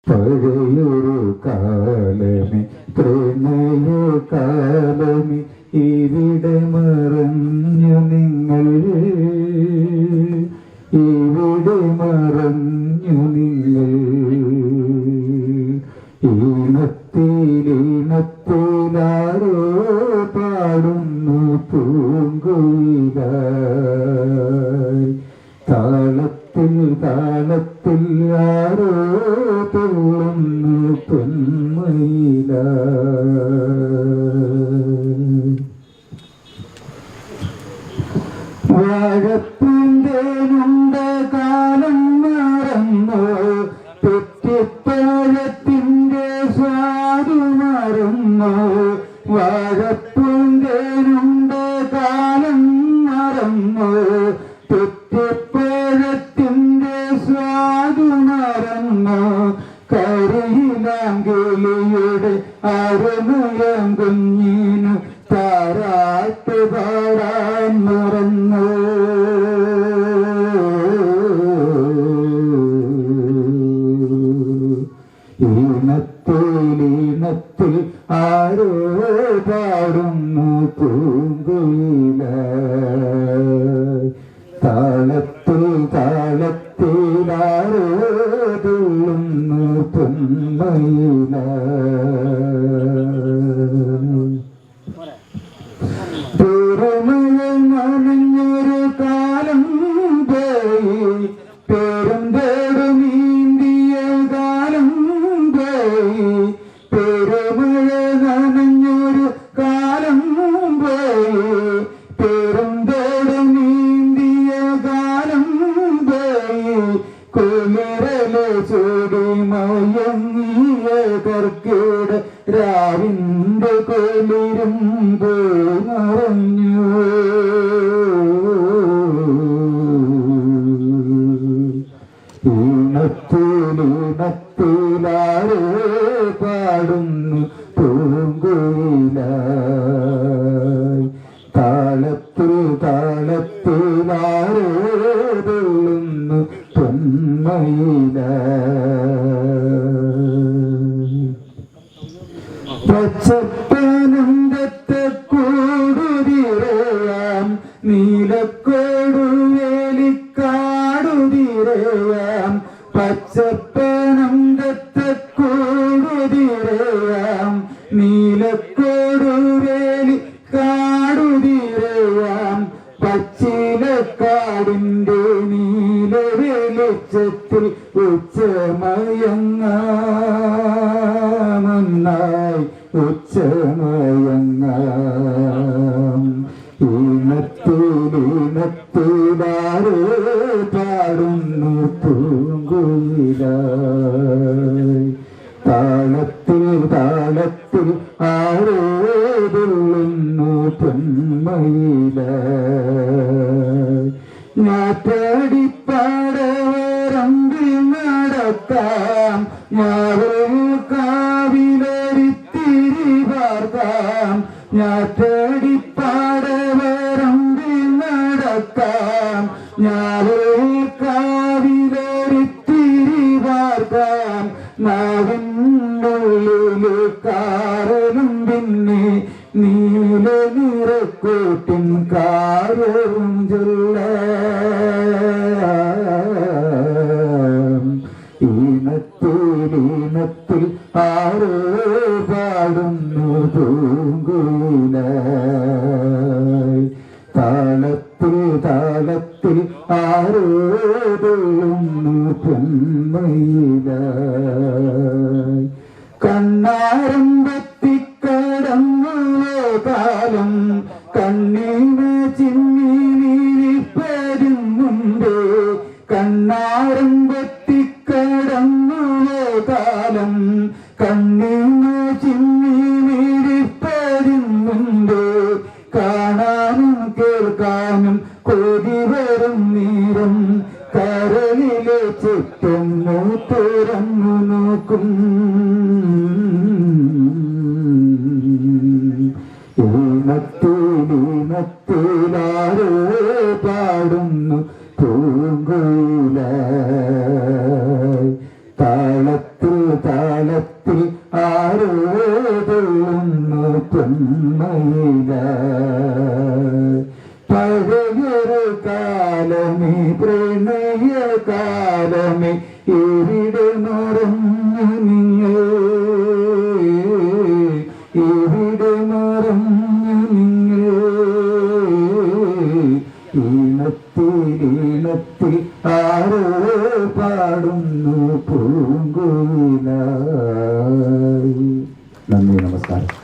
പഴയൊരു കാലമേ പ്രണയ കാലമേ ഇവിടെ മറഞ്ഞു നിങ്ങൾ, ഇവിടെ മറഞ്ഞു നിങ്ങൾ. ഈണത്തിലാരോ പാടുന്നു പൂങ്കുയിലായി, താളത്തിൽ താളത്തിൽ ആരോ തുള്ളുന്നു പൊന്മയിലായി. വാഴപ്പൂന്തേനുണ്ട കാലം മറന്നോ, തെറ്റിപ്പഴത്തിന്റെ സ്വാദു മറന്നോ. വാഴപ്പൂന്തേനുണ്ട കാലം മറന്നോ, തെറ്റിപ്പഴത്തിന്റെ സ്വാദു മറന്നോ. കരിയിലാങ്കിളിയുടെ അരുമയം കുഞ്ഞിനു താരാട്ട് പാടാൻ മറന്നു. ഈണത്തിൽ ആരോ പാടുന്നു പൂങ്കുയിലായി, താളത്തിൽ താളത്തിൽ ആരോ തുള്ളുന്നു പൊന്മയിലായി. പെരുമഴ നനഞ്ഞൊരു കാലം പോയി, പെരുന്തേടു നീന്തിയ കാലം പോയി. പെരുമഴ നനഞ്ഞൊരു കാലം പോയി, പെരുന്തേടു നീന്തിയ കാലം പോയി. കുളിരലെ ചൂടി മയങ്ങിയ കർക്കിട രാവിന്റെ കുളിരും നിറഞ്ഞു. ഈണത്തിലാരോ പാടുന്നു പൂങ്കുയിലായി, താളത്തിൽ താളത്തിലാരോ തുള്ളുന്നു പൊന്മയിലായി. പച്ചപ്പനന്തത്തെ കൂടുതിരയാം, നീലക്കൊടുവേലിക്കാടുതിരയാം. പച്ചപ്പനന്തത്തെ കൂടുതിരയാം, നീലക്കൊടുവേലിക്കാടുതിരയാം. പച്ചിലക്കാടിന്റെ നീല വെളിച്ചത്തിൽ ഉച്ചമയങ്ങായി, ഉച്ചമയങ്ങാം. ഈണത്തിലാരോ പാടുന്നു പൂങ്കുയിലായി, താളത്തിൽ താളത്തിൽ ആരോ തുള്ളുന്നു പൊന്മയിലായി. ഞാറ്റടിപ്പാടവരമ്പിൽ നടക്കാം, ഞാറും കാവിലൊരിത്തിരി പാർക്കാം. ഞാറ്റടിപ്പാടവരമ്പിൽ നടക്കാം, ഞാറും കാവിലൊരിത്തിരി പാർക്കാം. നാവിനുള്ളില് കാരലും പിന്നെ നീല നിറക്കൂട്ടിൻ കാരവും ചൊല്ലാം. ഈണത്തിൽ ആരോ പാടുന്നു പൂങ്കുയിലായി, താളത്തിൽ താളത്തിൽ ആരോ തുള്ളുന്നു പൊന്മയിലായി. കണ്ണാരമ്പത്തിക്കടങ്ങുവോ കാലം, കണ്ണീന് ചിമ്മിനിരിപ്പരുന്നുണ്ട്. കണ്ണാരമ്പത്തിക്കടങ്ങുവോ കാലം, കണ്ണീന് ചിമ്മിനിരിപ്പരുന്നുണ്ട്. കാണാനും കേൾക്കാനും കൊതി വരും നേരം, കരളിലെ ചുറ്റും തുറന്നു നോക്കും. ഈണത്തിലാരോ പാടുന്നു പൂങ്കുയിലായി, താളത്തിൽ താളത്തിൽ ആരോ തുള്ളുന്നു പൊന്മയില പഴയൊരു കാലമേ പ്രണയ കാലമേ എവിടെ മറഞ്ഞു നിങ്ങൾ എവിടെ മറഞ്ഞു നിങ്ങൾ ഈണത്തിൽ ആരോ പാടുന്നു പൂങ്കുയിലായി. നന്ദി, നമസ്കാരം.